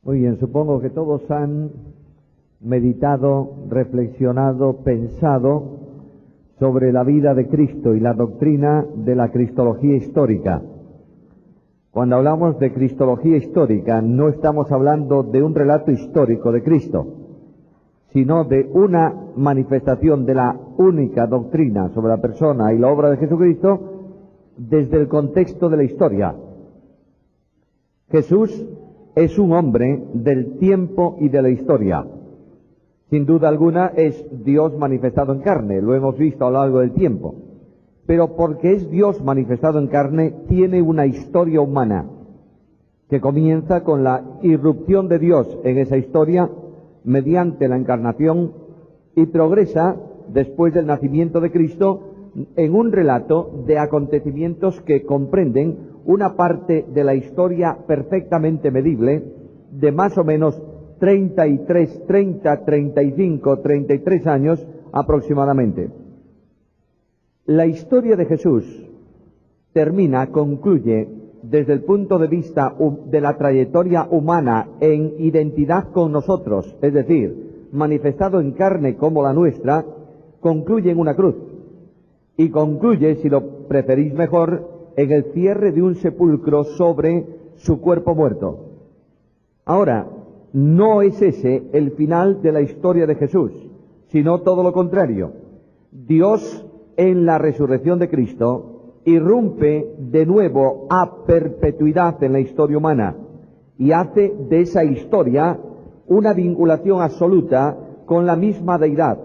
Muy bien, supongo que todos han meditado, reflexionado, pensado sobre la vida de Cristo y la doctrina de la cristología histórica. Cuando hablamos de cristología histórica, no estamos hablando de un relato histórico de Cristo, sino de una manifestación de la única doctrina sobre la persona y la obra de Jesucristo desde el contexto de la historia. Jesús es un hombre del tiempo y de la historia. Sin duda alguna es Dios manifestado en carne, lo hemos visto a lo largo del tiempo. Pero porque es Dios manifestado en carne, tiene una historia humana que comienza con la irrupción de Dios en esa historia mediante la encarnación y progresa después del nacimiento de Cristo en un relato de acontecimientos que comprenden una parte de la historia perfectamente medible de más o menos 33 años aproximadamente. La historia de Jesús concluye desde el punto de vista de la trayectoria humana en identidad con nosotros, es decir, manifestado en carne como la nuestra, concluye en una cruz. Y concluye, si lo preferís mejor, en el cierre de un sepulcro sobre su cuerpo muerto. Ahora, no es ese el final de la historia de Jesús, sino todo lo contrario. Dios, en la resurrección de Cristo, irrumpe de nuevo a perpetuidad en la historia humana y hace de esa historia una vinculación absoluta con la misma deidad,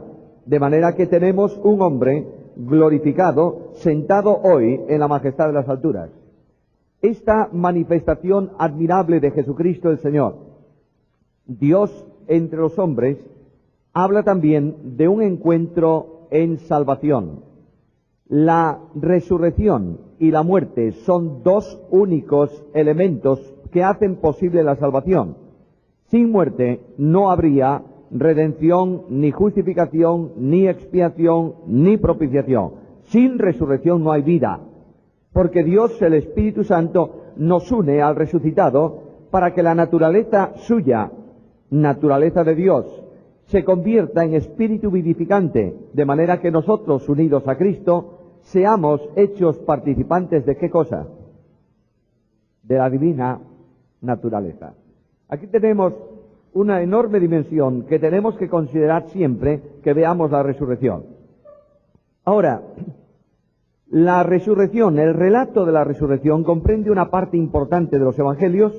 de manera que tenemos un hombre glorificado, sentado hoy en la majestad de las alturas. Esta manifestación admirable de Jesucristo el Señor, Dios entre los hombres, habla también de un encuentro en salvación. La resurrección y la muerte son dos únicos elementos que hacen posible la salvación. Sin muerte no habría redención, ni justificación, ni expiación, ni propiciación. Sin resurrección no hay vida, porque Dios, el Espíritu Santo, nos une al resucitado para que la naturaleza suya, naturaleza de Dios, se convierta en espíritu vivificante, de manera que nosotros, unidos a Cristo, seamos hechos participantes de ¿qué cosa? De la divina naturaleza. Aquí tenemos una enorme dimensión que tenemos que considerar siempre que veamos la resurrección. Ahora, la resurrección, el relato de la resurrección comprende una parte importante de los evangelios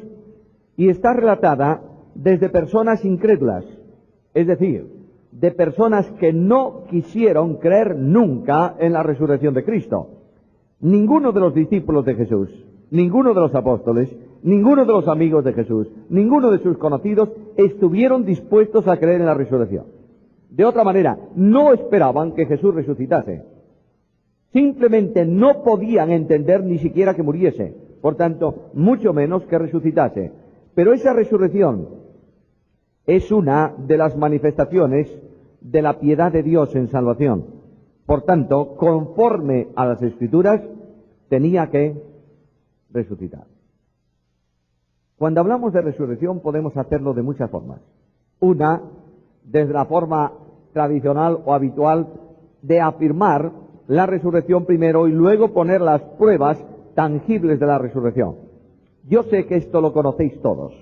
y está relatada desde personas incrédulas, es decir, de personas que no quisieron creer nunca en la resurrección de Cristo. Ninguno de los discípulos de Jesús, ninguno de los apóstoles, ninguno de los amigos de Jesús, ninguno de sus conocidos estuvieron dispuestos a creer en la resurrección. De otra manera, no esperaban que Jesús resucitase. Simplemente no podían entender ni siquiera que muriese, por tanto, mucho menos que resucitase. Pero esa resurrección es una de las manifestaciones de la piedad de Dios en salvación. Por tanto, conforme a las Escrituras, tenía que resucitar. Cuando hablamos de resurrección podemos hacerlo de muchas formas. Una, desde la forma tradicional o habitual de afirmar la resurrección primero y luego poner las pruebas tangibles de la resurrección. Yo sé que esto lo conocéis todos.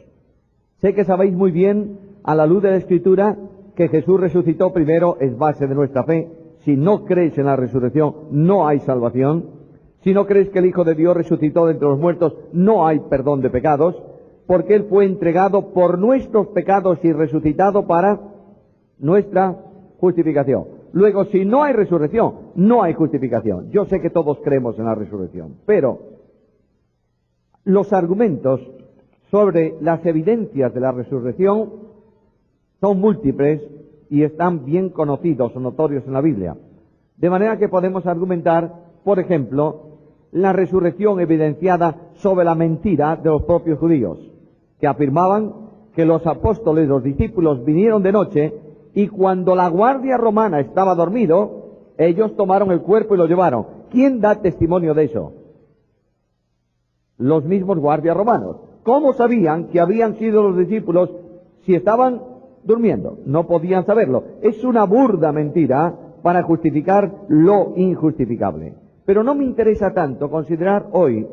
Sé que sabéis muy bien, a la luz de la Escritura, que Jesús resucitó primero, es base de nuestra fe. Si no crees en la resurrección, no hay salvación. Si no crees que el Hijo de Dios resucitó de entre los muertos, no hay perdón de pecados, porque Él fue entregado por nuestros pecados y resucitado para nuestra justificación. Luego, si no hay resurrección, no hay justificación. Yo sé que todos creemos en la resurrección, pero los argumentos sobre las evidencias de la resurrección son múltiples y están bien conocidos o notorios en la Biblia. De manera que podemos argumentar, por ejemplo, la resurrección evidenciada sobre la mentira de los propios judíos, que afirmaban que los apóstoles, los discípulos, vinieron de noche y cuando la guardia romana estaba dormido, ellos tomaron el cuerpo y lo llevaron. ¿Quién da testimonio de eso? Los mismos guardias romanos. ¿Cómo sabían que habían sido los discípulos si estaban durmiendo? No podían saberlo. Es una burda mentira para justificar lo injustificable. Pero no me interesa tanto considerar hoy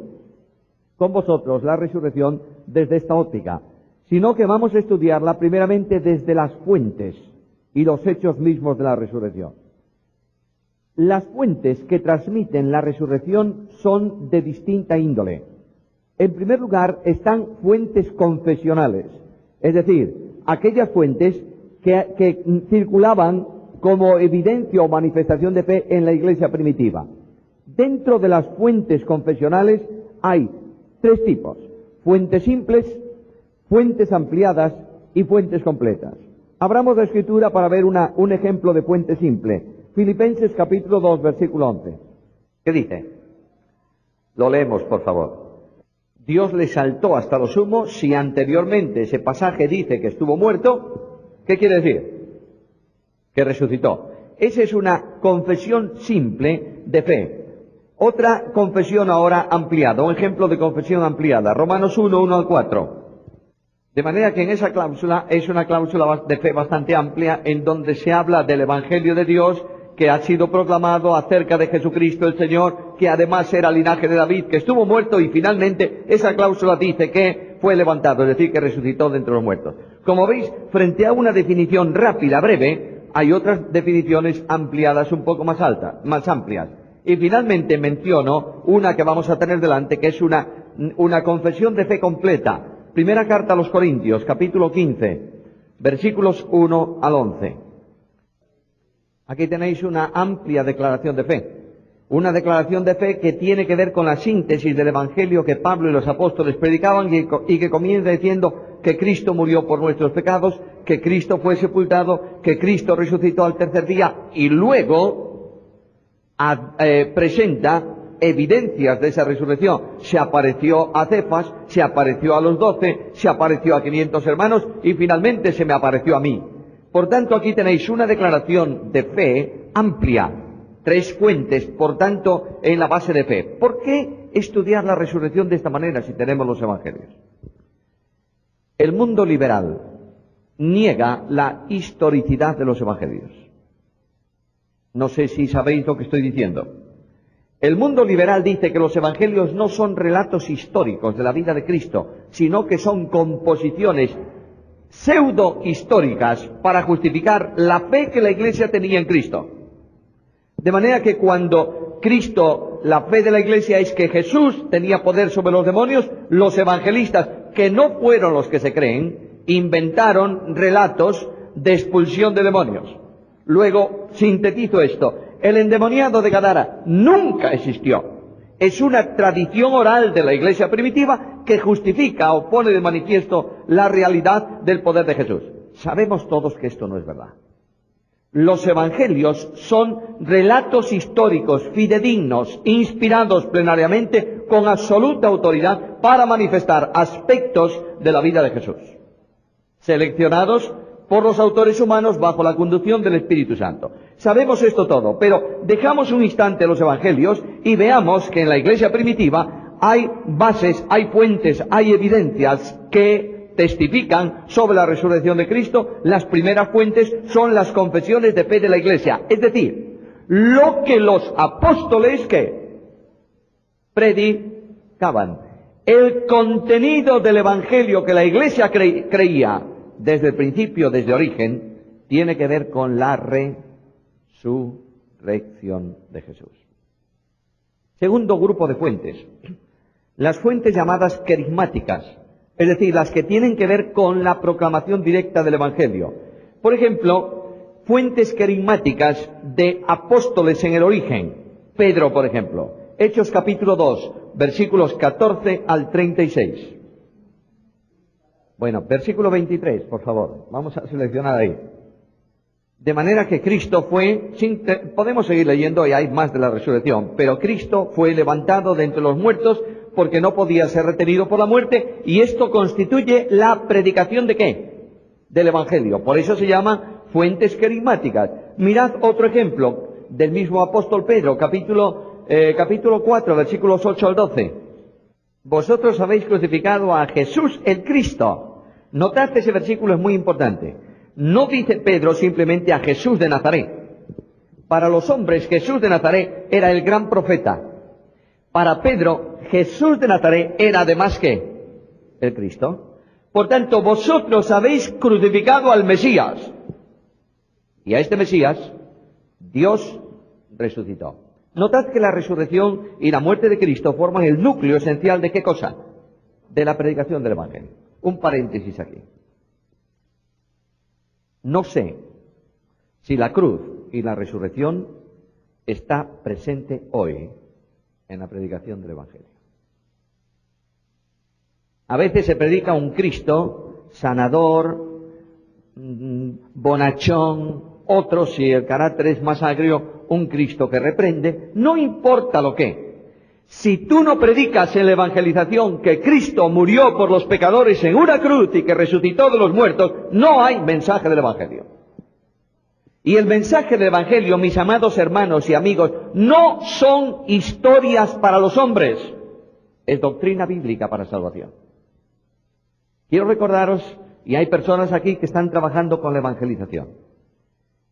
con vosotros la resurrección desde esta óptica, sino que vamos a estudiarla primeramente desde las fuentes y los hechos mismos de la resurrección. Las fuentes que transmiten la resurrección son de distinta índole. En primer lugar, están fuentes confesionales, es decir, aquellas fuentes que circulaban como evidencia o manifestación de fe en la iglesia primitiva. Dentro de las fuentes confesionales hay tres tipos: fuentes simples, fuentes ampliadas y fuentes completas. Abramos la Escritura para ver un ejemplo de fuente simple. Filipenses capítulo 2, versículo 11. ¿Qué dice? Lo leemos, por favor. Dios le exaltó hasta lo sumo. Si anteriormente ese pasaje dice que estuvo muerto, ¿qué quiere decir? Que resucitó. Esa es una confesión simple de fe. Otra confesión ahora ampliada, un ejemplo de confesión ampliada. Romanos 1, 1 al 4. De manera que en esa cláusula es una cláusula de fe bastante amplia, en donde se habla del Evangelio de Dios que ha sido proclamado acerca de Jesucristo el Señor, que además era linaje de David, que estuvo muerto, y finalmente esa cláusula dice que fue levantado, es decir, que resucitó de entre los muertos. Como veis, frente a una definición rápida, breve, hay otras definiciones ampliadas un poco más altas, más amplias. Y finalmente menciono una que vamos a tener delante, que es una confesión de fe completa. Primera carta a los Corintios, capítulo 15, versículos 1 al 11. Aquí tenéis una amplia declaración de fe. Una declaración de fe que tiene que ver con la síntesis del Evangelio que Pablo y los apóstoles predicaban y que comienza diciendo que Cristo murió por nuestros pecados, que Cristo fue sepultado, que Cristo resucitó al tercer día, y luego presenta evidencias de esa resurrección. Se apareció a Cefas, se apareció a los 12, se apareció a 500 hermanos y finalmente se me apareció a mí. Por tanto, aquí tenéis una declaración de fe amplia, tres fuentes, por tanto, en la base de fe. ¿Por qué estudiar la resurrección de esta manera si tenemos los evangelios? El mundo liberal niega la historicidad de los evangelios. No sé si sabéis lo que estoy diciendo. El mundo liberal dice que los evangelios no son relatos históricos de la vida de Cristo, sino que son composiciones pseudo-históricas para justificar la fe que la Iglesia tenía en Cristo. De manera que cuando Cristo, la fe de la Iglesia es que Jesús tenía poder sobre los demonios, los evangelistas, que no fueron los que se creen, inventaron relatos de expulsión de demonios. Luego, sintetizo esto: el endemoniado de Gadara nunca existió. Es una tradición oral de la iglesia primitiva que justifica o pone de manifiesto la realidad del poder de Jesús. Sabemos todos que esto no es verdad. Los evangelios son relatos históricos, fidedignos, inspirados plenariamente con absoluta autoridad para manifestar aspectos de la vida de Jesús, seleccionados por los autores humanos bajo la conducción del Espíritu Santo. Sabemos esto todo, pero dejamos un instante los evangelios y veamos que en la iglesia primitiva hay bases, hay fuentes, hay evidencias que testifican sobre la resurrección de Cristo. Las primeras fuentes son las confesiones de fe de la iglesia, es decir, lo que los apóstoles que predicaban. El contenido del evangelio que la iglesia creía desde el principio, desde origen, tiene que ver con la resurrección de Jesús. Segundo grupo de fuentes, las fuentes llamadas carismáticas, es decir, las que tienen que ver con la proclamación directa del Evangelio. Por ejemplo, fuentes carismáticas de apóstoles en el origen. Pedro, por ejemplo, Hechos capítulo 2, versículos 14 al 36. Bueno, versículo 23, por favor. Vamos a seleccionar ahí. De manera que Cristo fue, podemos seguir leyendo y hay más de la resurrección, pero Cristo fue levantado de entre los muertos porque no podía ser retenido por la muerte, y esto constituye la predicación ¿de qué? Del Evangelio. Por eso se llama fuentes carismáticas. Mirad otro ejemplo del mismo apóstol Pedro, capítulo 4, versículos 8 al 12. Vosotros habéis crucificado a Jesús el Cristo. Notad que ese versículo es muy importante. No dice Pedro simplemente a Jesús de Nazaret. Para los hombres, Jesús de Nazaret era el gran profeta. Para Pedro, Jesús de Nazaret era además ¿qué? El Cristo. Por tanto, vosotros habéis crucificado al Mesías. Y a este Mesías, Dios resucitó. Notad que la resurrección y la muerte de Cristo forman el núcleo esencial de ¿qué cosa? De la predicación del Evangelio. Un paréntesis aquí. No sé si la cruz y la resurrección está presente hoy en la predicación del Evangelio. A veces se predica un Cristo sanador, bonachón, otro, si el carácter es más agrio, un Cristo que reprende. No importa lo que. Si tú no predicas en la evangelización que Cristo murió por los pecadores en una cruz y que resucitó de los muertos, no hay mensaje del Evangelio. Y el mensaje del Evangelio, mis amados hermanos y amigos, no son historias para los hombres, es doctrina bíblica para salvación. Quiero recordaros, y hay personas aquí que están trabajando con la evangelización,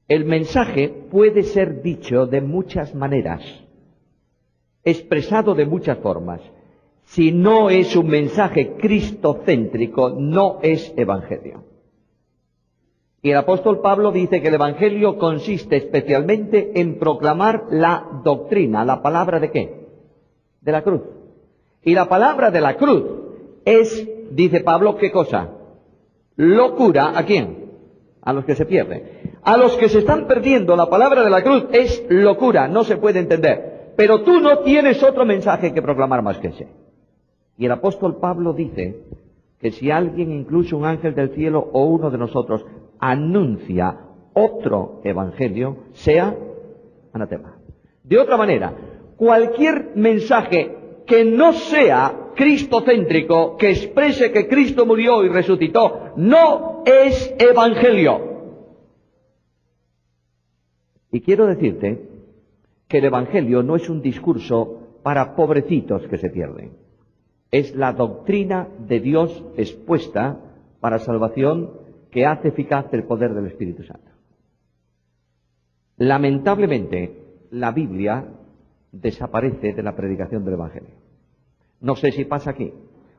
el mensaje puede ser dicho de muchas maneras, expresado de muchas formas. Si no es un mensaje cristocéntrico, no es evangelio. Y el apóstol Pablo dice que el evangelio consiste especialmente en proclamar la doctrina, la palabra ¿de qué? De la cruz. Y la palabra de la cruz es, dice Pablo, ¿qué cosa? Locura, ¿a quién? A los que se pierden. A los que se están perdiendo, la palabra de la cruz es locura, no se puede entender. Pero tú no tienes otro mensaje que proclamar más que ese. Y el apóstol Pablo dice que si alguien, incluso un ángel del cielo o uno de nosotros, anuncia otro evangelio, sea anatema. De otra manera, cualquier mensaje que no sea cristocéntrico, que exprese que Cristo murió y resucitó, no es evangelio. Y quiero decirte que el evangelio no es un discurso para pobrecitos que se pierden. Es la doctrina de Dios expuesta para salvación que hace eficaz el poder del Espíritu Santo. Lamentablemente, la Biblia desaparece de la predicación del Evangelio. No sé si pasa aquí,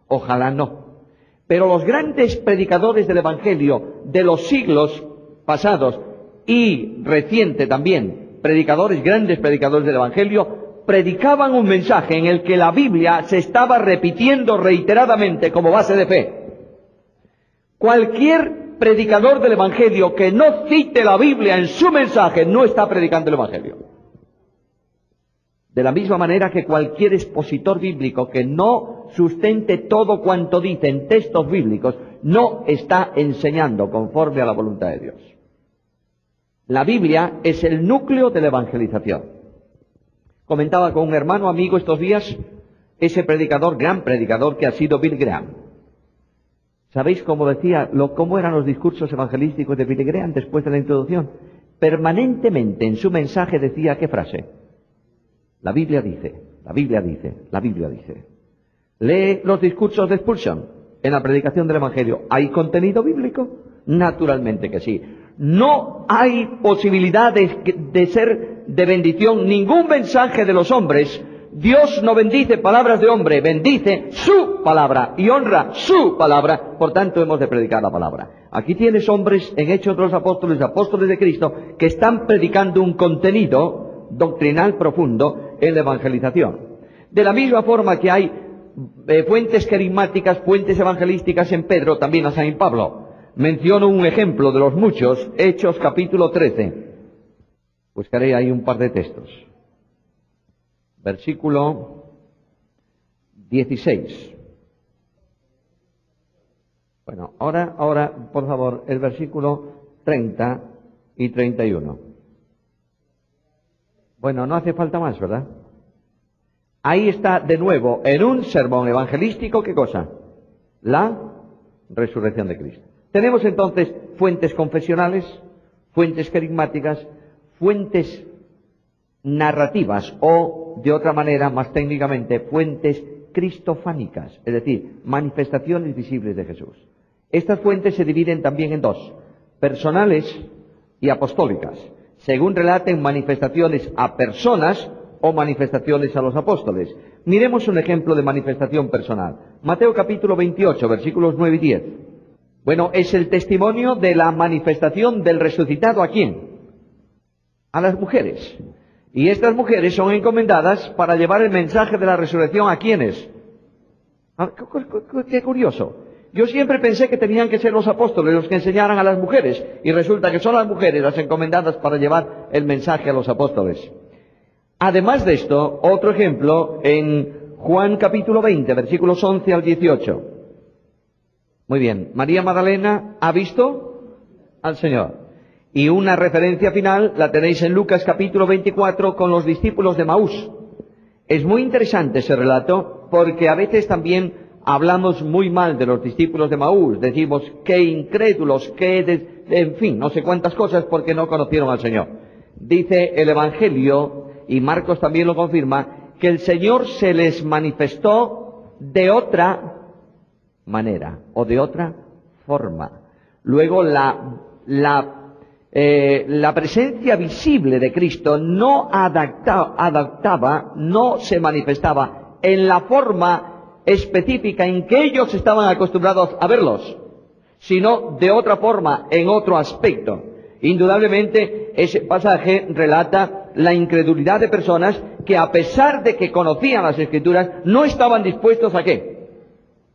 ojalá no. Pero los grandes predicadores del Evangelio de los siglos pasados y reciente también, grandes predicadores del Evangelio, predicaban un mensaje en el que la Biblia se estaba repitiendo reiteradamente como base de fe. Cualquier predicador del Evangelio que no cite la Biblia en su mensaje no está predicando el Evangelio. De la misma manera que cualquier expositor bíblico que no sustente todo cuanto dice en textos bíblicos no está enseñando conforme a la voluntad de Dios. La Biblia es el núcleo de la evangelización. Comentaba con un hermano amigo estos días ese predicador, gran predicador que ha sido Billy Graham. ¿Sabéis cómo cómo eran los discursos evangelísticos de Billy Graham después de la introducción? Permanentemente en su mensaje decía, ¿qué frase? La Biblia dice, la Biblia dice, la Biblia dice. Lee los discursos de Spurgeon en la predicación del Evangelio. ¿Hay contenido bíblico? Naturalmente que sí. No hay posibilidad de ser de bendición ningún mensaje de los hombres. Dios no bendice palabras de hombre, bendice su palabra y honra su palabra. Por tanto, hemos de predicar la palabra. Aquí tienes hombres en Hechos de los Apóstoles, apóstoles de Cristo, que están predicando un contenido doctrinal profundo en la evangelización. De la misma forma que hay fuentes carismáticas, fuentes evangelísticas en Pedro, también a San Pablo. Menciono un ejemplo de los muchos, Hechos capítulo 13. Buscaré ahí un par de textos. Versículo 16. Bueno, ahora, por favor, el versículo 30 y 31. Bueno, no hace falta más, ¿verdad? Ahí está de nuevo, en un sermón evangelístico, ¿qué cosa? La resurrección de Cristo. Tenemos entonces fuentes confesionales, fuentes carismáticas, fuentes narrativas o, de otra manera, más técnicamente, fuentes cristofánicas, es decir, manifestaciones visibles de Jesús. Estas fuentes se dividen también en dos, personales y apostólicas, según relaten manifestaciones a personas o manifestaciones a los apóstoles. Miremos un ejemplo de manifestación personal. Mateo capítulo 28, versículos 9 y 10. Bueno, es el testimonio de la manifestación del resucitado. ¿A quién? A las mujeres. Y estas mujeres son encomendadas para llevar el mensaje de la resurrección ¿a quiénes? Qué curioso. Yo siempre pensé que tenían que ser los apóstoles los que enseñaran a las mujeres, y resulta que son las mujeres las encomendadas para llevar el mensaje a los apóstoles. Además de esto, otro ejemplo en Juan capítulo 20, versículos 11 al 18. Muy bien, María Magdalena ha visto al Señor. Y una referencia final la tenéis en Lucas capítulo 24 con los discípulos de Maús. Es muy interesante ese relato porque a veces también hablamos muy mal de los discípulos de Maús. Decimos qué incrédulos, en fin, no sé cuántas cosas porque no conocieron al Señor. Dice el Evangelio, y Marcos también lo confirma, que el Señor se les manifestó de otra manera o de otra forma. Luego la presencia visible de Cristo no adaptaba, no se manifestaba en la forma específica en que ellos estaban acostumbrados a verlos, sino de otra forma, en otro aspecto. Indudablemente, ese pasaje relata la incredulidad de personas que, a pesar de que conocían las Escrituras, no estaban dispuestos ¿a qué?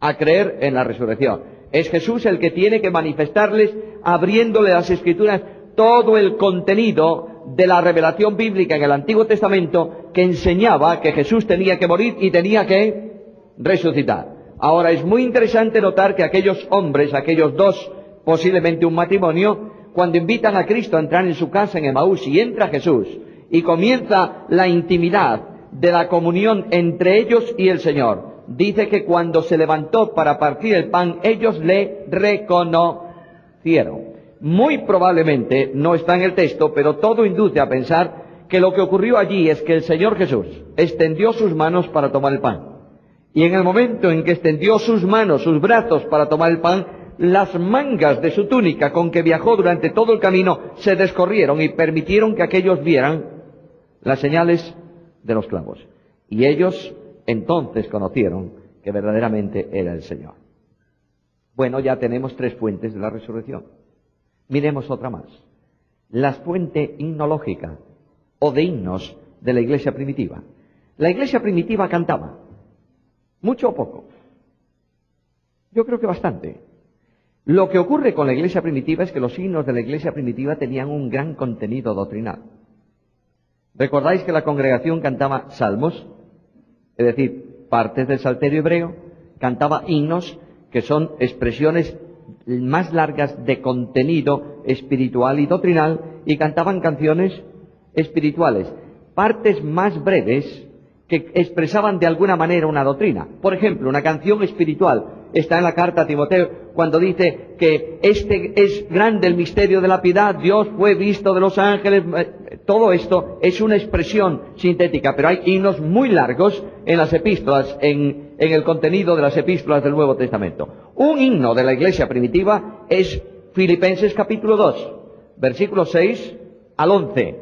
A creer en la resurrección. Es Jesús el que tiene que manifestarles, abriéndole las Escrituras, todo el contenido de la revelación bíblica en el Antiguo Testamento que enseñaba que Jesús tenía que morir y tenía que resucitar. Ahora, es muy interesante notar que aquellos hombres, aquellos dos, posiblemente un matrimonio, cuando invitan a Cristo a entrar en su casa en Emaús y entra Jesús y comienza la intimidad de la comunión entre ellos y el Señor, dice que cuando se levantó para partir el pan, ellos le reconocieron. Muy probablemente, no está en el texto, pero todo induce a pensar que lo que ocurrió allí es que el Señor Jesús extendió sus manos para tomar el pan. Y en el momento en que extendió sus manos, sus brazos para tomar el pan, las mangas de su túnica con que viajó durante todo el camino se descorrieron y permitieron que aquellos vieran las señales de los clavos. Y ellos entonces conocieron que verdaderamente era el Señor. Bueno, ya tenemos 3 fuentes de la resurrección. Miremos otra más. La fuente himnológica o de himnos de la iglesia primitiva. La iglesia primitiva cantaba. ¿Mucho o poco? Yo creo que bastante. Lo que ocurre con la iglesia primitiva es que los himnos de la iglesia primitiva tenían un gran contenido doctrinal. ¿Recordáis que la congregación cantaba salmos? Es decir, partes del salterio hebreo, cantaba himnos que son expresiones más largas de contenido espiritual y doctrinal, y cantaban canciones espirituales, partes más breves que expresaban de alguna manera una doctrina. Por ejemplo, una canción espiritual está en la carta a Timoteo cuando dice que este es grande el misterio de la piedad, Dios fue visto de los ángeles. Todo esto es una expresión sintética, pero hay himnos muy largos en las epístolas, en el contenido de las epístolas del Nuevo Testamento. Un himno de la iglesia primitiva es Filipenses capítulo 2, versículos 6 al 11.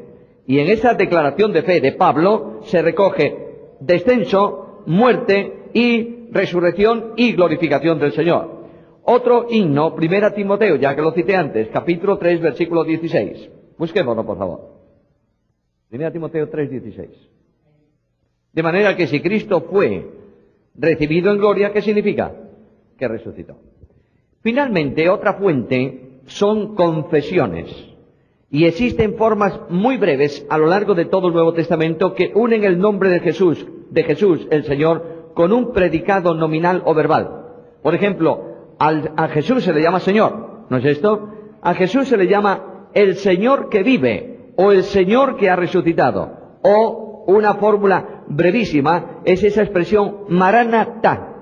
Y en esa declaración de fe de Pablo se recoge descenso, muerte y resurrección y glorificación del Señor. Otro himno, 1 Timoteo, ya que lo cité antes, capítulo 3, versículo 16. Busquémoslo, por favor. 1 Timoteo 3, 16. De manera que si Cristo fue recibido en gloria, ¿qué significa? Que resucitó. Finalmente, otra fuente son confesiones. Y existen formas muy breves a lo largo de todo el Nuevo Testamento que unen el nombre de Jesús el Señor, con un predicado nominal o verbal. Por ejemplo, a Jesús se le llama Señor, ¿no es esto? A Jesús se le llama el Señor que vive, o el Señor que ha resucitado. O una fórmula brevísima es esa expresión Maranatá.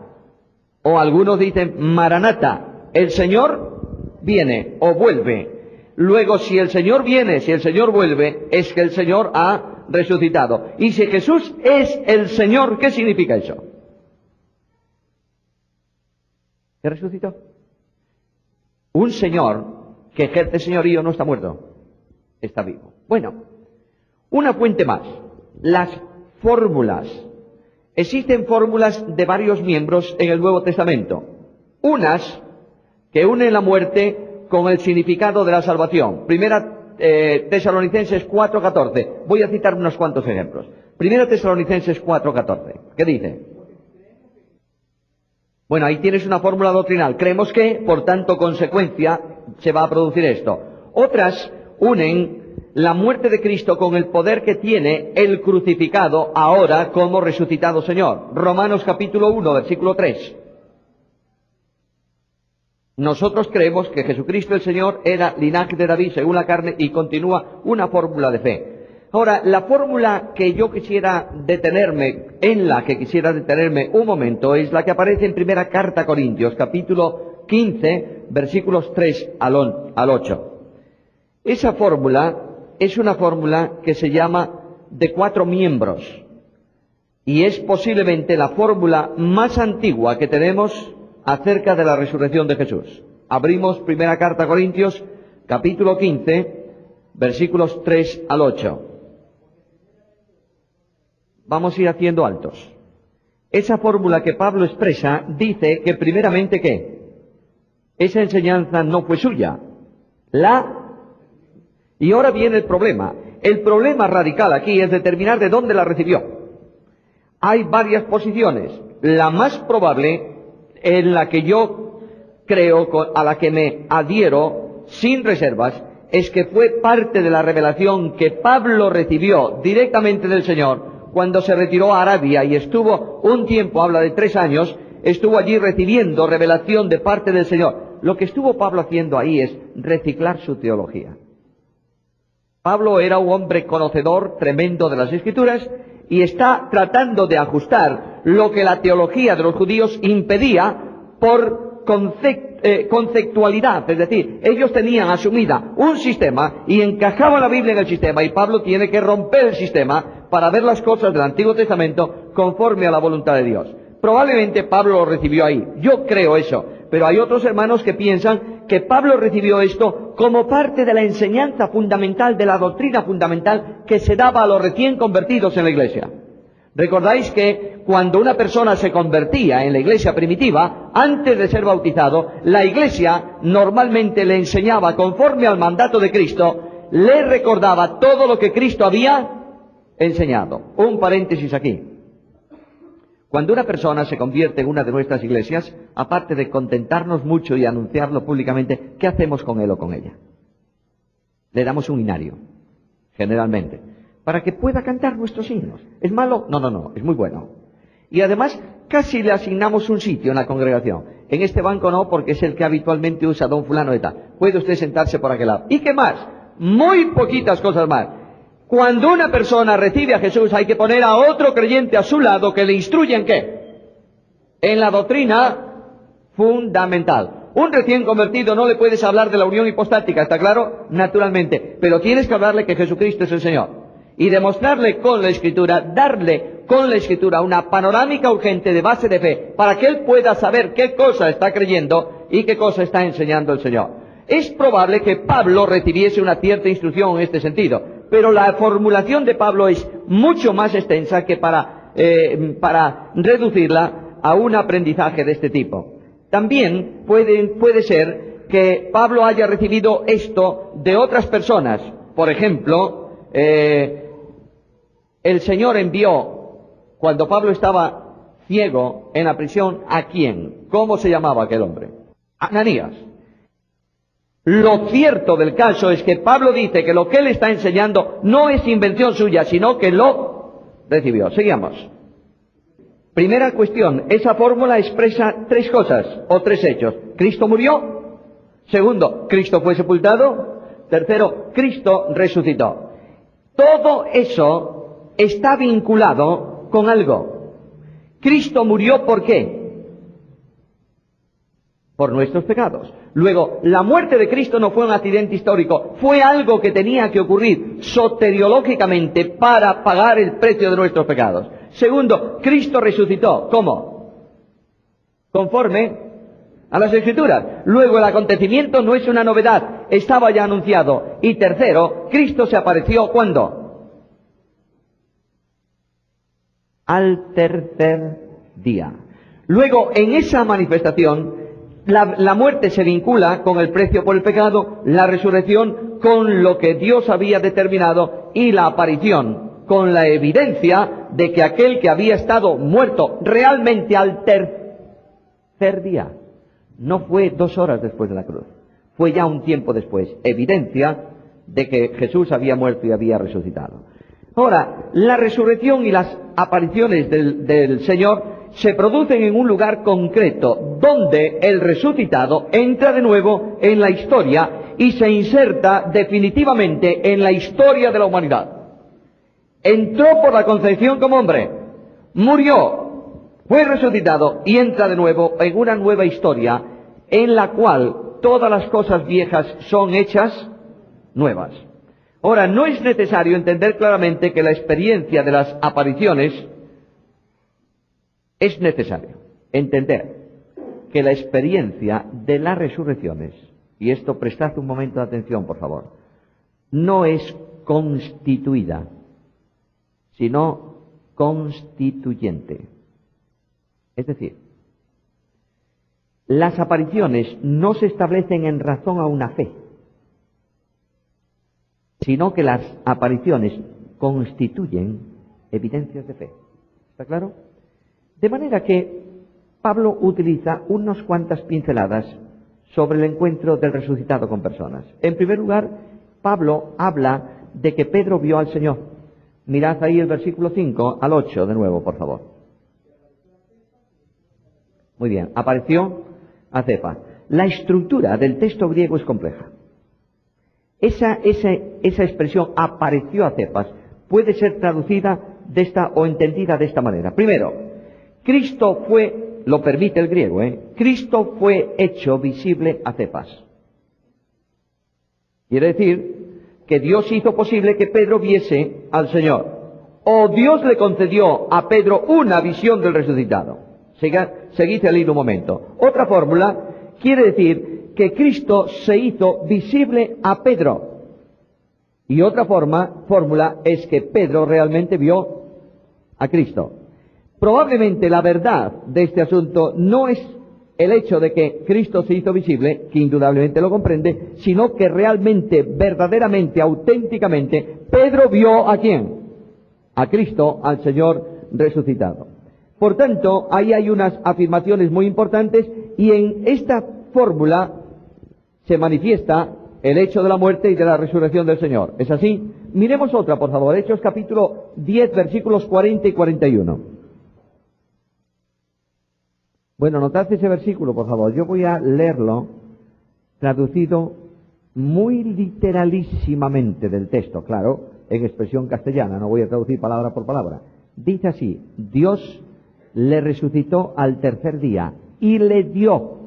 O algunos dicen Maranata, el Señor viene o vuelve. Luego, si el Señor viene, si el Señor vuelve, es que el Señor ha resucitado. Y si Jesús es el Señor, ¿qué significa eso? ¿Que resucitó? Un señor que ejerce señorío no está muerto, está vivo. Bueno, una fuente más. Las fórmulas. Existen fórmulas de varios miembros en el Nuevo Testamento. Unas que unen la muerte con el significado de la salvación. Primera Tesalonicenses 4:14. Voy a citar unos cuantos ejemplos. Primera Tesalonicenses 4:14. ¿Qué dice? Bueno, ahí tienes una fórmula doctrinal. Creemos que, por tanto, consecuencia, se va a producir esto. Otras unen la muerte de Cristo con el poder que tiene el crucificado ahora como resucitado Señor. Romanos capítulo 1, versículo 3. Nosotros creemos que Jesucristo el Señor era linaje de David según la carne y continúa una fórmula de fe. Ahora, la fórmula que yo quisiera detenerme, un momento, es la que aparece en primera carta a Corintios, capítulo 15, versículos 3 al 8. Esa fórmula es una fórmula que se llama de 4 miembros y es posiblemente la fórmula más antigua que tenemos acerca de la resurrección de Jesús. Abrimos primera carta a Corintios, capítulo 15, versículos 3 al 8. Vamos a ir haciendo altos. Esa fórmula que Pablo expresa dice que primeramente ¿qué? Esa enseñanza no fue suya. Y ahora viene el problema. El problema radical aquí es determinar de dónde la recibió. Hay varias posiciones. La más probable, en la que yo creo, a la que me adhiero sin reservas, es que fue parte de la revelación que Pablo recibió directamente del Señor cuando se retiró a Arabia y estuvo un tiempo, habla de 3 años, estuvo allí recibiendo revelación de parte del Señor. Lo que estuvo Pablo haciendo ahí es reciclar su teología. Pablo era un hombre conocedor tremendo de las Escrituras y está tratando de ajustar lo que la teología de los judíos impedía por conceptualidad. Es decir, ellos tenían asumida un sistema y encajaban la Biblia en el sistema y Pablo tiene que romper el sistema para ver las cosas del Antiguo Testamento conforme a la voluntad de Dios. Probablemente Pablo lo recibió ahí. Yo creo eso. Pero hay otros hermanos que piensan que Pablo recibió esto como parte de la enseñanza fundamental, de la doctrina fundamental que se daba a los recién convertidos en la iglesia. Recordáis que cuando una persona se convertía en la iglesia primitiva, antes de ser bautizado, la iglesia normalmente le enseñaba conforme al mandato de Cristo, le recordaba todo lo que Cristo había enseñado. Un paréntesis aquí. Cuando una persona se convierte en una de nuestras iglesias, aparte de contentarnos mucho y anunciarlo públicamente, ¿qué hacemos con él o con ella? Le damos un himnario, generalmente, para que pueda cantar nuestros himnos. ¿Es malo? No, es muy bueno. Y además, casi le asignamos un sitio en la congregación. En este banco no, porque es el que habitualmente usa don fulano de tal. Puede usted sentarse por aquel lado. ¿Y qué más? Muy poquitas cosas más. Cuando una persona recibe a Jesús, hay que poner a otro creyente a su lado que le instruya en ¿qué? En la doctrina fundamental. Un recién convertido no le puedes hablar de la unión hipostática, ¿está claro? Naturalmente. Pero tienes que hablarle que Jesucristo es el Señor. Y demostrarle con la Escritura, darle con la Escritura una panorámica urgente de base de fe, para que él pueda saber qué cosa está creyendo y qué cosa está enseñando el Señor. Es probable que Pablo recibiese una cierta instrucción en este sentido, pero la formulación de Pablo es mucho más extensa que para reducirla a un aprendizaje de este tipo. También puede ser que Pablo haya recibido esto de otras personas. Por ejemplo, el Señor envió, cuando Pablo estaba ciego en la prisión, ¿a quién? ¿Cómo se llamaba aquel hombre? Ananías. Lo cierto del caso es que Pablo dice que lo que él está enseñando no es invención suya, sino que lo recibió. Sigamos. Primera cuestión, esa fórmula expresa 3 cosas o 3 hechos. Cristo murió. Segundo, Cristo fue sepultado. Tercero, Cristo resucitó. Todo eso está vinculado con algo. Cristo murió, ¿por qué? Por nuestros pecados. Luego, la muerte de Cristo no fue un accidente histórico, fue algo que tenía que ocurrir soteriológicamente para pagar el precio de nuestros pecados. Segundo, Cristo resucitó. ¿Cómo? Conforme a las Escrituras. Luego, el acontecimiento no es una novedad, estaba ya anunciado. Y tercero, Cristo se apareció, ¿cuándo? Al tercer día. Luego, en esa manifestación, la muerte se vincula con el precio por el pecado, la resurrección con lo que Dios había determinado y la aparición con la evidencia de que aquel que había estado muerto realmente al tercer día, no fue 2 horas después de la cruz, fue ya un tiempo después, evidencia de que Jesús había muerto y había resucitado. Ahora, la resurrección y las apariciones del Señor se producen en un lugar concreto, donde el resucitado entra de nuevo en la historia y se inserta definitivamente en la historia de la humanidad. Entró por la concepción como hombre, murió, fue resucitado y entra de nuevo en una nueva historia en la cual todas las cosas viejas son hechas nuevas. Ahora, no es necesario entender claramente que la experiencia de las apariciones, es necesario entender que la experiencia de las resurrecciones, y esto prestad un momento de atención, por favor, no es constituida, sino constituyente. Es decir, las apariciones no se establecen en razón a una fe, sino que las apariciones constituyen evidencias de fe. ¿Está claro? De manera que Pablo utiliza unas cuantas pinceladas sobre el encuentro del resucitado con personas. En primer lugar, Pablo habla de que Pedro vio al Señor. Mirad ahí el versículo 5 al 8 de nuevo, por favor. Muy bien, apareció a Cefas. La estructura del texto griego es compleja. Esa expresión apareció a Cefas puede ser traducida o entendida de esta manera. Primero, Cristo fue, lo permite el griego, Cristo fue hecho visible a Cefas. Quiere decir que Dios hizo posible que Pedro viese al Señor. O Dios le concedió a Pedro una visión del resucitado. Seguid el hilo un momento. Otra fórmula quiere decir que Cristo se hizo visible a Pedro. Y otra fórmula es que Pedro realmente vio a Cristo. Probablemente la verdad de este asunto no es el hecho de que Cristo se hizo visible, que indudablemente lo comprende, sino que realmente, verdaderamente, auténticamente, Pedro vio ¿a quién? A Cristo, al Señor resucitado. Por tanto, ahí hay unas afirmaciones muy importantes y en esta fórmula se manifiesta el hecho de la muerte y de la resurrección del Señor. ¿Es así? Miremos otra, por favor. Hechos capítulo 10, versículos 40 y 41. Bueno, notad ese versículo, por favor. Yo voy a leerlo traducido muy literalísimamente del texto, claro, en expresión castellana, no voy a traducir palabra por palabra. Dice así: Dios le resucitó al tercer día y le dio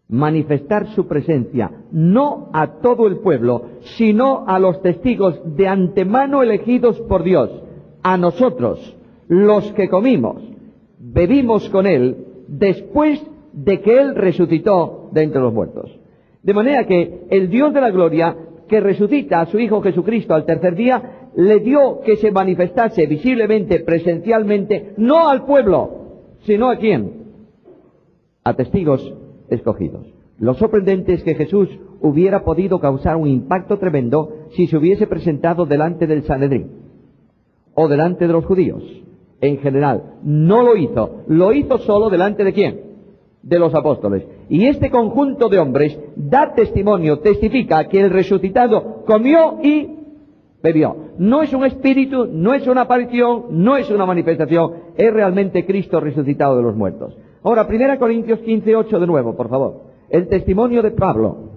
manifestar su presencia, no a todo el pueblo, sino a los testigos de antemano elegidos por Dios, a nosotros, los que comimos, bebimos con Él, después de que Él resucitó de entre los muertos. De manera que el Dios de la gloria, que resucita a su Hijo Jesucristo al tercer día, le dio que se manifestase visiblemente, presencialmente, no al pueblo, sino ¿a quién? A testigos escogidos. Lo sorprendente es que Jesús hubiera podido causar un impacto tremendo si se hubiese presentado delante del Sanedrín o delante de los judíos. En general, no lo hizo solo delante de ¿quién? De los apóstoles. Y este conjunto de hombres da testimonio, testifica que el resucitado comió y bebió. No es un espíritu, no es una aparición, no es una manifestación, es realmente Cristo resucitado de los muertos. Ahora, 1 Corintios 15:8 de nuevo, por favor. El testimonio de Pablo.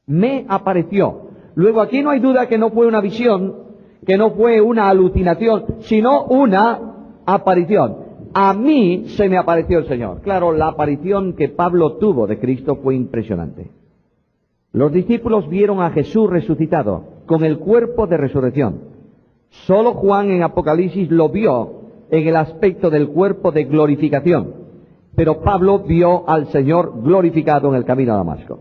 Me apareció. Luego, aquí no hay duda que no fue una visión, que no fue una alucinación, sino una aparición. A mí se me apareció el Señor. Claro, la aparición que Pablo tuvo de Cristo fue impresionante. Los discípulos vieron a Jesús resucitado, con el cuerpo de resurrección. Solo Juan en Apocalipsis lo vio en el aspecto del cuerpo de glorificación. pero Pablo vio al Señor glorificado en el camino a Damasco.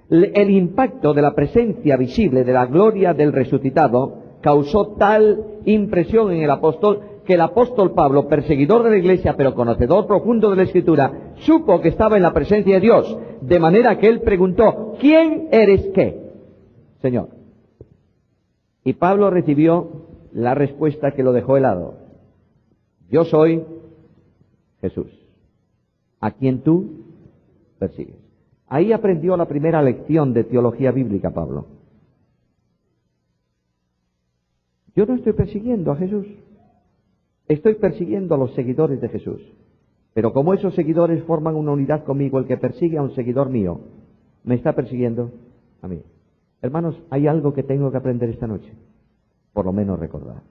El impacto de la presencia visible de la gloria del resucitado causó tal impresión en el apóstol que el apóstol Pablo, perseguidor de la iglesia, pero conocedor profundo de la Escritura, supo que estaba en la presencia de Dios, de manera que él preguntó: ¿quién eres qué, Señor? Y Pablo recibió la respuesta que lo dejó helado: yo soy Jesús, a quien tú persigues. Ahí aprendió la primera lección de teología bíblica Pablo. Yo no estoy persiguiendo a Jesús, estoy persiguiendo a los seguidores de Jesús. Pero como esos seguidores forman una unidad conmigo, el que persigue a un seguidor mío, me está persiguiendo a mí. Hermanos, hay algo que tengo que aprender esta noche, por lo menos recordar.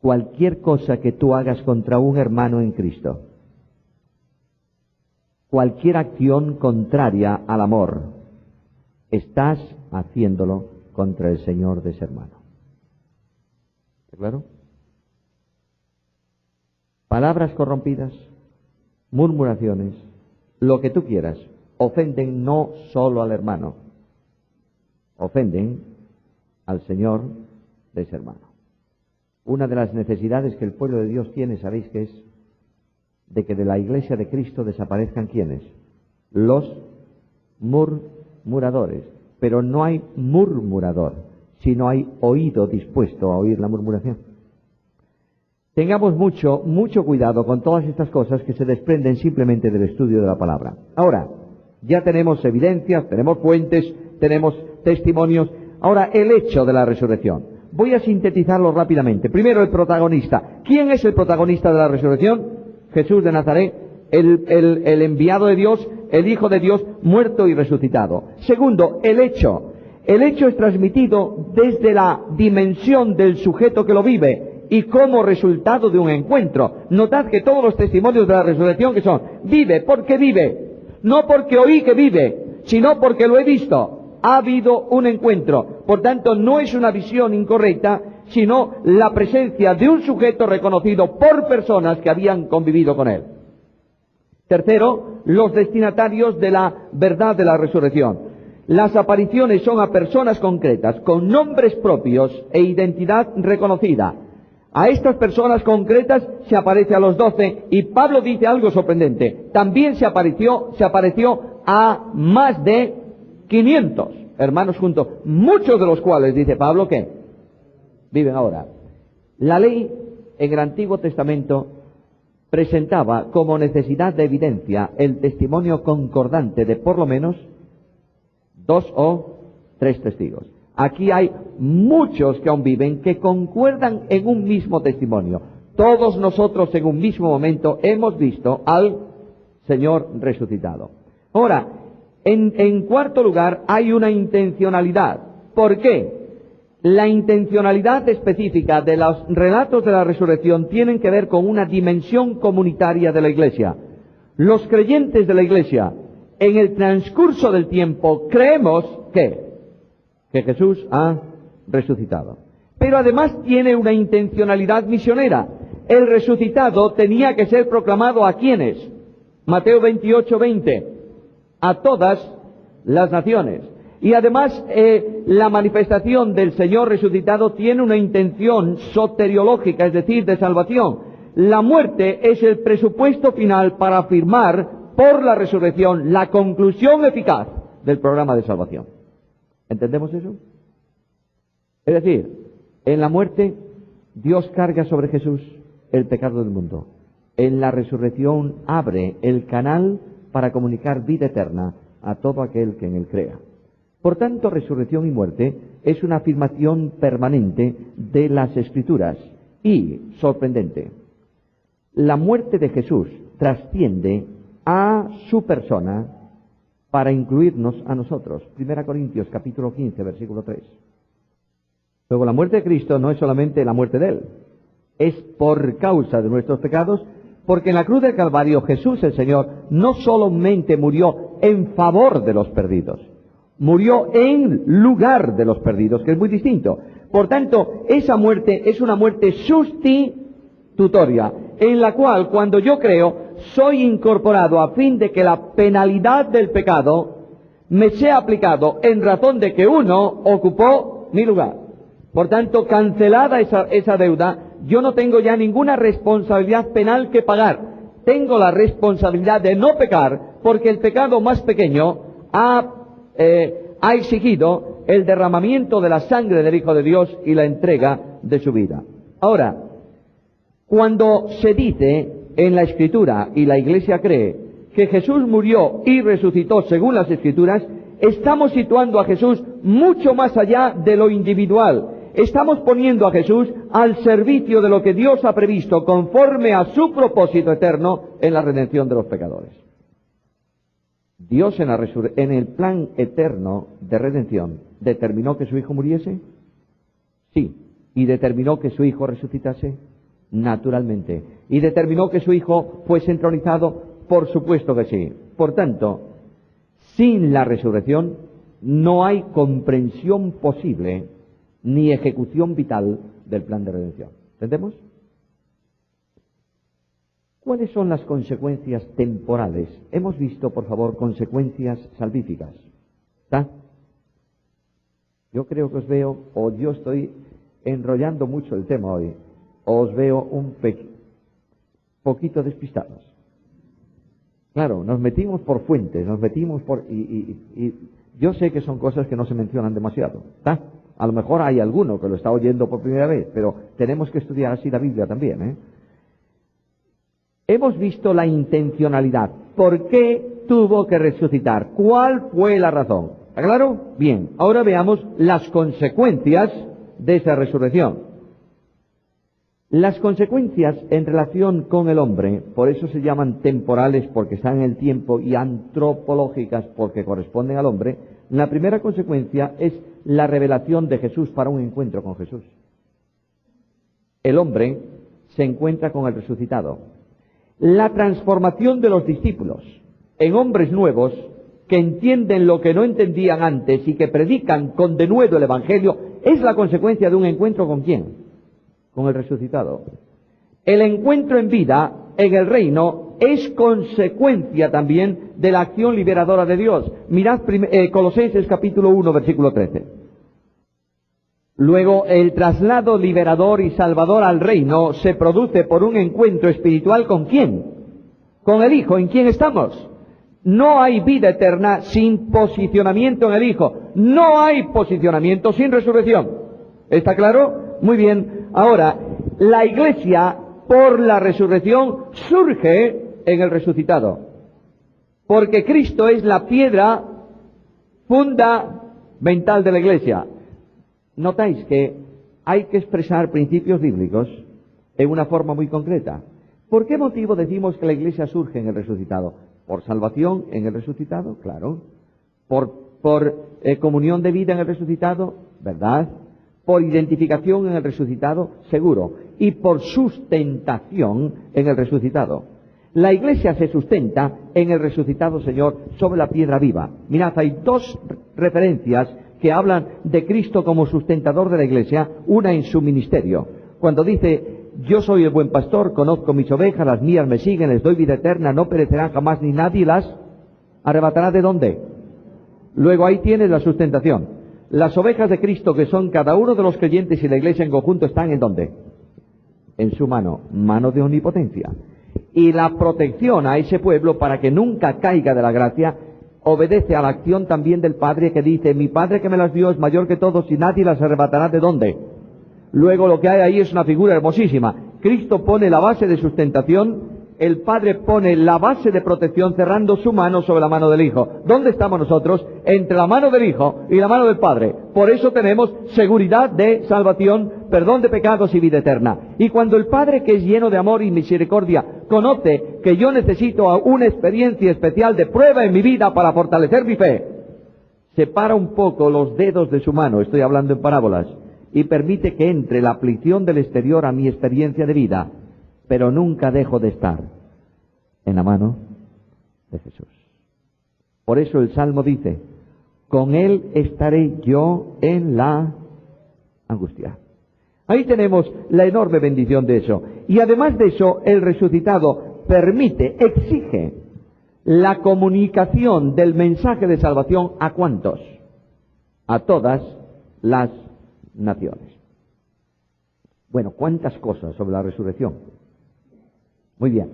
Cualquier cosa que tú hagas contra un hermano en Cristo, cualquier acción contraria al amor, estás haciéndolo contra el Señor de ese hermano. ¿Está claro? Palabras corrompidas, murmuraciones, lo que tú quieras, ofenden no solo al hermano, ofenden al Señor de ese hermano. Una de las necesidades que el pueblo de Dios tiene, ¿sabéis qué es? De que de la iglesia de Cristo desaparezcan ¿quiénes? Los murmuradores. Pero no hay murmurador, sino hay oído dispuesto a oír la murmuración. Tengamos mucho cuidado con todas estas cosas que se desprenden simplemente del estudio de la palabra. Ahora, ya tenemos evidencias, tenemos fuentes, tenemos testimonios. Ahora, el hecho de la resurrección. Voy a sintetizarlo rápidamente. Primero, el protagonista. ¿Quién es el protagonista de la resurrección? Jesús de Nazaret, el enviado de Dios, el Hijo de Dios, muerto y resucitado. Segundo, el hecho. El hecho es transmitido desde la dimensión del sujeto que lo vive y como resultado de un encuentro. Notad que todos los testimonios de la resurrección que son: vive, porque vive. No porque oí que vive, sino porque lo he visto. Ha habido un encuentro. Por tanto, no es una visión incorrecta, sino la presencia de un sujeto reconocido por personas que habían convivido con él. Tercero, los destinatarios de la verdad de la resurrección. Las apariciones son a personas concretas, con nombres propios e identidad reconocida. A estas personas concretas se aparece a los 12, y Pablo dice algo sorprendente: también se apareció a más de 500 hermanos juntos, muchos de los cuales, dice Pablo, que viven ahora. La ley en el Antiguo Testamento presentaba como necesidad de evidencia el testimonio concordante de por lo menos 2 o 3 testigos. Aquí hay muchos que aún viven que concuerdan en un mismo testimonio. Todos nosotros en un mismo momento hemos visto al Señor resucitado. Ahora, en cuarto lugar, hay una intencionalidad. ¿Por qué? La intencionalidad específica de los relatos de la resurrección tienen que ver con una dimensión comunitaria de la Iglesia. Los creyentes de la Iglesia, en el transcurso del tiempo, creemos que Jesús ha resucitado. Pero además tiene una intencionalidad misionera. El resucitado tenía que ser proclamado ¿a quiénes? Mateo 28:20. A todas las naciones. Y además la manifestación del Señor resucitado tiene una intención soteriológica, es decir, de salvación. La muerte es el presupuesto final para afirmar por la resurrección la conclusión eficaz del programa de salvación. ¿Entendemos eso? Es decir, en la muerte Dios carga sobre Jesús el pecado del mundo. En la resurrección abre el canal para comunicar vida eterna a todo aquel que en él crea. Por tanto, resurrección y muerte es una afirmación permanente de las Escrituras. Y, sorprendente, la muerte de Jesús trasciende a su persona para incluirnos a nosotros. 1 Corintios capítulo 15, versículo 3. Luego, la muerte de Cristo no es solamente la muerte de Él, es por causa de nuestros pecados, porque en la cruz del Calvario Jesús el Señor no solamente murió en favor de los perdidos, murió en lugar de los perdidos, que es muy distinto. Por tanto, esa muerte es una muerte sustitutoria, en la cual, cuando yo creo, soy incorporado a fin de que la penalidad del pecado me sea aplicado en razón de que uno ocupó mi lugar. Por tanto, cancelada esa deuda, yo no tengo ya ninguna responsabilidad penal que pagar. Tengo la responsabilidad de no pecar, porque el pecado más pequeño ha exigido el derramamiento de la sangre del Hijo de Dios y la entrega de su vida. Ahora, cuando se dice en la Escritura, y la Iglesia cree, que Jesús murió y resucitó según las Escrituras, estamos situando a Jesús mucho más allá de lo individual. Estamos poniendo a Jesús al servicio de lo que Dios ha previsto conforme a su propósito eterno en la redención de los pecadores. Dios en el plan eterno de redención determinó que su Hijo muriese, sí, y determinó que su Hijo resucitase, naturalmente, y determinó que su Hijo fuese entronizado, por supuesto que sí. Por tanto, sin la resurrección no hay comprensión posible ni ejecución vital del plan de redención. ¿Entendemos? ¿Cuáles son las consecuencias temporales? Hemos visto, por favor, consecuencias salvíficas. ¿Está? Yo creo que os veo, o yo estoy enrollando mucho el tema hoy, o os veo un poquito despistados. Claro, nos metimos por fuentes, nos metimos por... Y yo sé que son cosas que no se mencionan demasiado. ¿Está? A lo mejor hay alguno que lo está oyendo por primera vez, pero tenemos que estudiar así la Biblia también, ¿eh? Hemos visto la intencionalidad. ¿Por qué tuvo que resucitar? ¿Cuál fue la razón? ¿Está claro? Bien, ahora veamos las consecuencias de esa resurrección. Las consecuencias en relación con el hombre, por eso se llaman temporales porque están en el tiempo, y antropológicas porque corresponden al hombre. La primera consecuencia es la revelación de Jesús para un encuentro con Jesús. El hombre se encuentra con el resucitado. La transformación de los discípulos en hombres nuevos que entienden lo que no entendían antes y que predican con denuedo el Evangelio es la consecuencia de un encuentro ¿con quién? Con el resucitado. El encuentro en vida en el reino es consecuencia también de la acción liberadora de Dios. Mirad Colosenses capítulo 1, versículo 13. Luego, el traslado liberador y salvador al reino se produce por un encuentro espiritual ¿con quién? Con el Hijo. ¿En quién estamos? No hay vida eterna sin posicionamiento en el Hijo. No hay posicionamiento sin resurrección. ¿Está claro? Muy bien. Ahora, la Iglesia, por la resurrección, surge en el resucitado. Porque Cristo es la piedra fundamental de la Iglesia. Notáis que hay que expresar principios bíblicos en una forma muy concreta. ¿Por qué motivo decimos que la Iglesia surge en el resucitado? ¿Por salvación en el resucitado? Claro. ¿Por comunión de vida en el resucitado? ¿Verdad? ¿Por identificación en el resucitado? Seguro. Y por sustentación en el resucitado. La Iglesia se sustenta en el resucitado Señor sobre la piedra viva. Mirad, hay dos referencias que hablan de Cristo como sustentador de la Iglesia, una en su ministerio. Cuando dice, yo soy el buen pastor, conozco mis ovejas, las mías me siguen, les doy vida eterna, no perecerán jamás ni nadie las arrebatará. ¿De dónde? Luego ahí tienes la sustentación. Las ovejas de Cristo, que son cada uno de los creyentes y la Iglesia en conjunto, están ¿en dónde? En su mano, mano de omnipotencia. Y la protección a ese pueblo para que nunca caiga de la gracia obedece a la acción también del Padre, que dice, mi Padre que me las dio es mayor que todos y nadie las arrebatará. ¿De dónde? Luego lo que hay ahí es una figura hermosísima. Cristo pone la base de sustentación, el Padre pone la base de protección cerrando su mano sobre la mano del Hijo. ¿Dónde estamos nosotros? Entre la mano del Hijo y la mano del Padre. Por eso tenemos seguridad de salvación, perdón de pecados y vida eterna. Y cuando el Padre, que es lleno de amor y misericordia, conoce que yo necesito una experiencia especial de prueba en mi vida para fortalecer mi fe, separa un poco los dedos de su mano, estoy hablando en parábolas, y permite que entre la aflicción del exterior a mi experiencia de vida, pero nunca dejo de estar en la mano de Jesús. Por eso el Salmo dice, con Él estaré yo en la angustia. Ahí tenemos la enorme bendición de eso. Y además de eso, el resucitado permite, exige la comunicación del mensaje de salvación ¿a cuántos? A todas las naciones. Bueno, ¿cuántas cosas sobre la resurrección? Muy bien.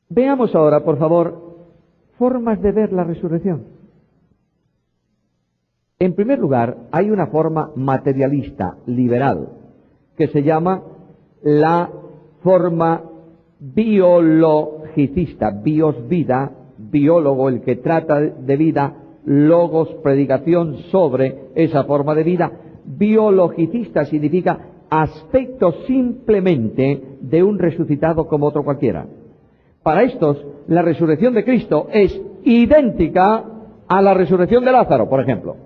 Veamos ahora, por favor, formas de ver la resurrección. En primer lugar, hay una forma materialista, liberal, que se llama la forma biologicista. Bios, vida, biólogo, el que trata de vida, logos, predicación sobre esa forma de vida. Biologicista significa aspecto simplemente de un resucitado como otro cualquiera. Para estos, la resurrección de Cristo es idéntica a la resurrección de Lázaro, por ejemplo.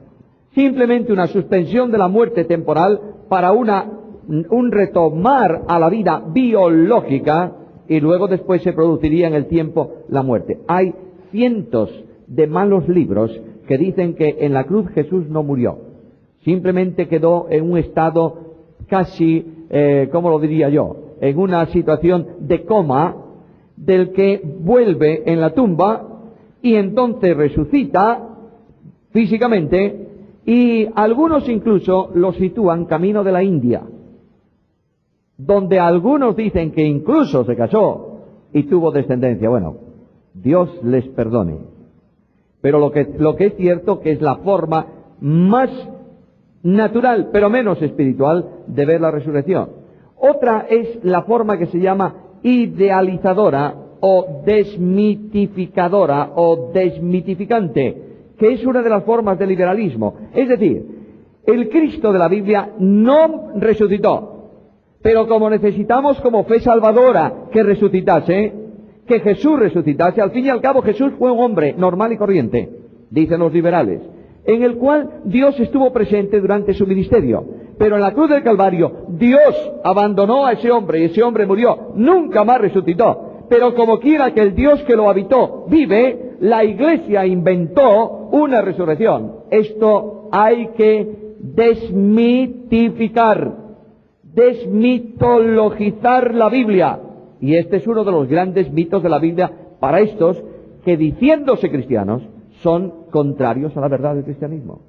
Simplemente una suspensión de la muerte temporal para un retomar a la vida biológica, y luego después se produciría en el tiempo la muerte. Hay cientos de malos libros que dicen que en la cruz Jesús no murió. Simplemente quedó en un estado casi, ¿cómo lo diría yo? En una situación de coma, del que vuelve en la tumba y entonces resucita físicamente, y algunos incluso lo sitúan camino de la India, donde algunos dicen que incluso se casó y tuvo descendencia. Bueno, Dios les perdone. Pero lo que es cierto que es la forma más natural, pero menos espiritual, de ver la resurrección. Otra es la forma que se llama idealizadora o desmitificadora o desmitificante, que es una de las formas del liberalismo. Es decir, el Cristo de la Biblia no resucitó, pero como necesitamos como fe salvadora que resucitase, que Jesús resucitase, al fin y al cabo Jesús fue un hombre normal y corriente, dicen los liberales, en el cual Dios estuvo presente durante su ministerio. Pero en la cruz del Calvario Dios abandonó a ese hombre y ese hombre murió, nunca más resucitó. Pero como quiera que el Dios que lo habitó vive, la Iglesia inventó una resurrección. Esto hay que desmitificar, desmitologizar la Biblia. Y este es uno de los grandes mitos de la Biblia para estos que, diciéndose cristianos, son contrarios a la verdad del cristianismo.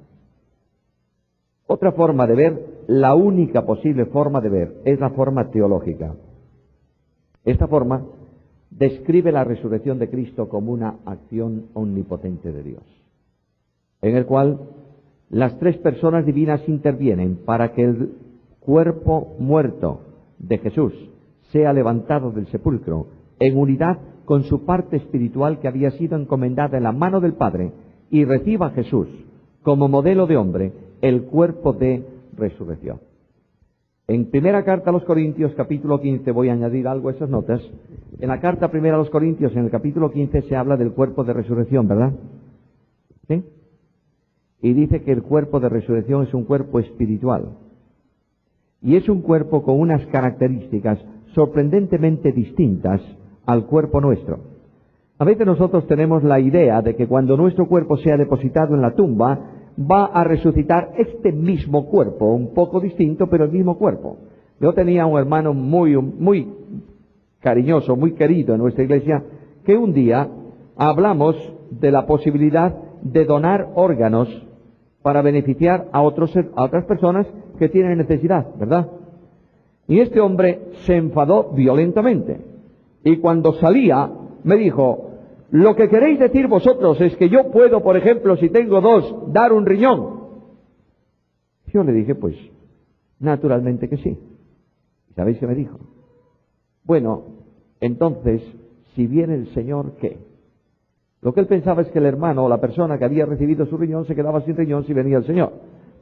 Otra forma de ver, la única posible forma de ver, es la forma teológica. Esta forma describe la resurrección de Cristo como una acción omnipotente de Dios, en el cual las tres personas divinas intervienen para que el cuerpo muerto de Jesús sea levantado del sepulcro en unidad con su parte espiritual que había sido encomendada en la mano del Padre, y reciba a Jesús como modelo de hombre el cuerpo de resurrección. En primera carta a los Corintios, capítulo 15, voy a añadir algo a esas notas. En la carta primera a los Corintios, en el capítulo 15, se habla del cuerpo de resurrección, ¿verdad? ¿Sí? Y dice que el cuerpo de resurrección es un cuerpo espiritual. Y es un cuerpo con unas características sorprendentemente distintas al cuerpo nuestro. A veces nosotros tenemos la idea de que cuando nuestro cuerpo sea depositado en la tumba, va a resucitar este mismo cuerpo, un poco distinto, pero el mismo cuerpo. Yo tenía un hermano muy cariñoso, muy querido en nuestra iglesia, que un día hablamos de la posibilidad de donar órganos para beneficiar a otras personas que tienen necesidad, ¿verdad? Y este hombre se enfadó violentamente. Y cuando salía, me dijo: lo que queréis decir vosotros es que yo puedo, por ejemplo, si tengo dos, dar un riñón. Yo le dije, pues, naturalmente que sí. ¿Sabéis qué me dijo? Bueno, entonces, si viene el Señor, ¿qué? Lo que él pensaba es que el hermano o la persona que había recibido su riñón se quedaba sin riñón si venía el Señor,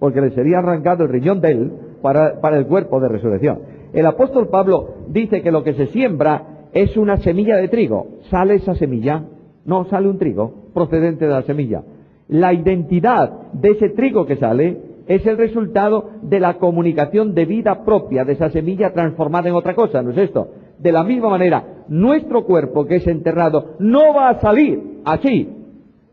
porque le sería arrancado el riñón de él para el cuerpo de resurrección. El apóstol Pablo dice que lo que se siembra es una semilla de trigo. ¿Sale esa semilla? No, sale un trigo procedente de la semilla. La identidad de ese trigo que sale es el resultado de la comunicación de vida propia de esa semilla transformada en otra cosa, ¿no es esto? De la misma manera, nuestro cuerpo que es enterrado no va a salir así,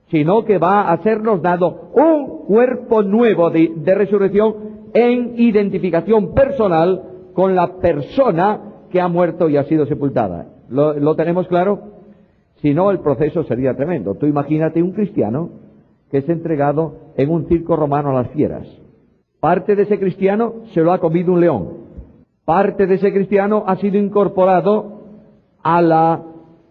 sino que va a sernos dado un cuerpo nuevo de resurrección en identificación personal con la persona que ha muerto y ha sido sepultada. ¿Lo tenemos claro? Si no, el proceso sería tremendo. Tú imagínate un cristiano que es entregado en un circo romano a las fieras. Parte de ese cristiano se lo ha comido un león. Parte de ese cristiano ha sido incorporado a la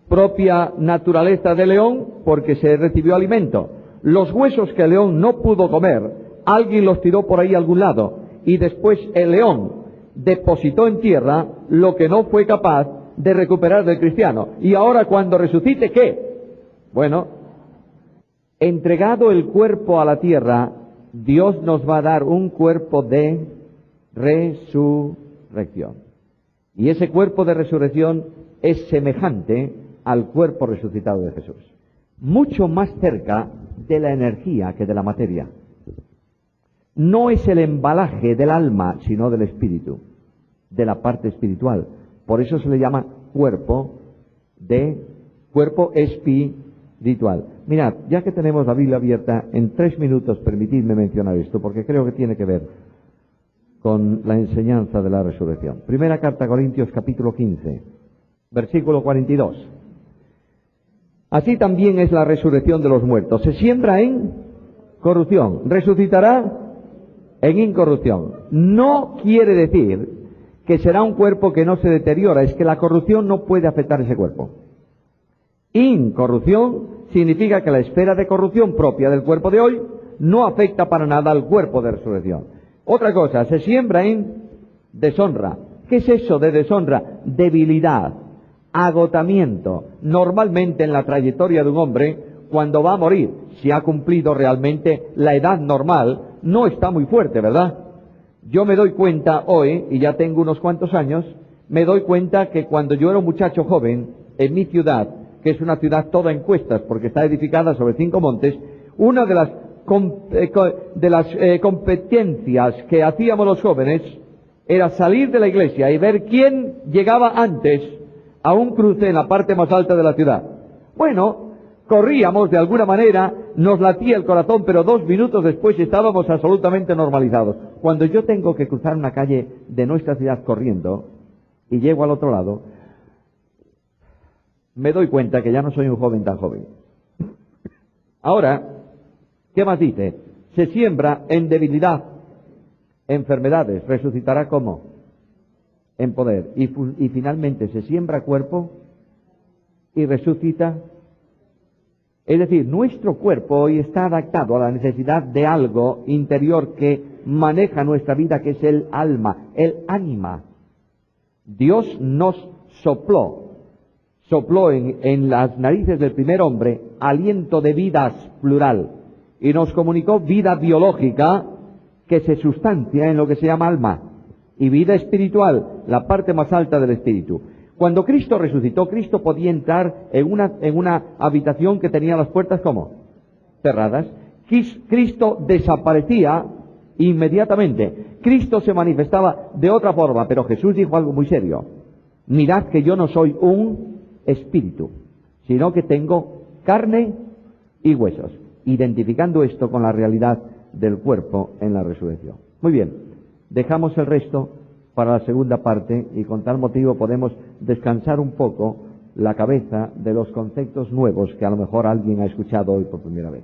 propia naturaleza del león porque se recibió alimento. Los huesos que el león no pudo comer, alguien los tiró por ahí a algún lado y después el león depositó en tierra lo que no fue capaz de recuperar del cristiano. Y ahora cuando resucite, ¿qué? Bueno, entregado el cuerpo a la tierra, Dios nos va a dar un cuerpo de resurrección. Y ese cuerpo de resurrección es semejante al cuerpo resucitado de Jesús. Mucho más cerca de la energía que de la materia. No es el embalaje del alma, sino del espíritu, de la parte espiritual. Por eso se le llama cuerpo espiritual. Mirad, ya que tenemos la Biblia abierta, en 3 minutos permitidme mencionar esto, porque creo que tiene que ver con la enseñanza de la resurrección. Primera carta a Corintios, capítulo 15, versículo 42. Así también es la resurrección de los muertos. Se siembra en corrupción, resucitará en incorrupción. No quiere decir que será un cuerpo que no se deteriora, es que la corrupción no puede afectar ese cuerpo. Incorrupción significa que la esfera de corrupción propia del cuerpo de hoy no afecta para nada al cuerpo de resurrección. Otra cosa, se siembra en deshonra. ¿Qué es eso de deshonra? Debilidad, agotamiento. Normalmente en la trayectoria de un hombre, cuando va a morir, si ha cumplido realmente la edad normal, no está muy fuerte, ¿verdad? Yo me doy cuenta hoy, y ya tengo unos cuantos años, me doy cuenta que cuando yo era un muchacho joven, en mi ciudad, que es una ciudad toda en cuestas, porque está edificada sobre 5 montes, una de las competencias que hacíamos los jóvenes era salir de la iglesia y ver quién llegaba antes a un cruce en la parte más alta de la ciudad. Bueno, corríamos de alguna manera, nos latía el corazón, pero 2 minutos después estábamos absolutamente normalizados. Cuando yo tengo que cruzar una calle de nuestra ciudad corriendo y llego al otro lado, me doy cuenta que ya no soy un joven tan joven. Ahora, ¿qué más dice? Se siembra en debilidad, enfermedades, resucitará ¿cómo? En poder. Y finalmente se siembra cuerpo y resucita. Es decir, nuestro cuerpo hoy está adaptado a la necesidad de algo interior que maneja nuestra vida, que es el alma, el ánima. Dios nos sopló en las narices del primer hombre aliento de vidas plural y nos comunicó vida biológica que se sustancia en lo que se llama alma y vida espiritual, la parte más alta del espíritu. Cuando Cristo resucitó, Cristo podía entrar en una habitación que tenía las puertas ¿cómo? Cerradas. Cristo desaparecía inmediatamente. Cristo se manifestaba de otra forma, pero Jesús dijo algo muy serio. Mirad que yo no soy un espíritu, sino que tengo carne y huesos, identificando esto con la realidad del cuerpo en la resurrección. Muy bien, dejamos el resto para la segunda parte y con tal motivo podemos descansar un poco la cabeza de los conceptos nuevos que a lo mejor alguien ha escuchado hoy por primera vez.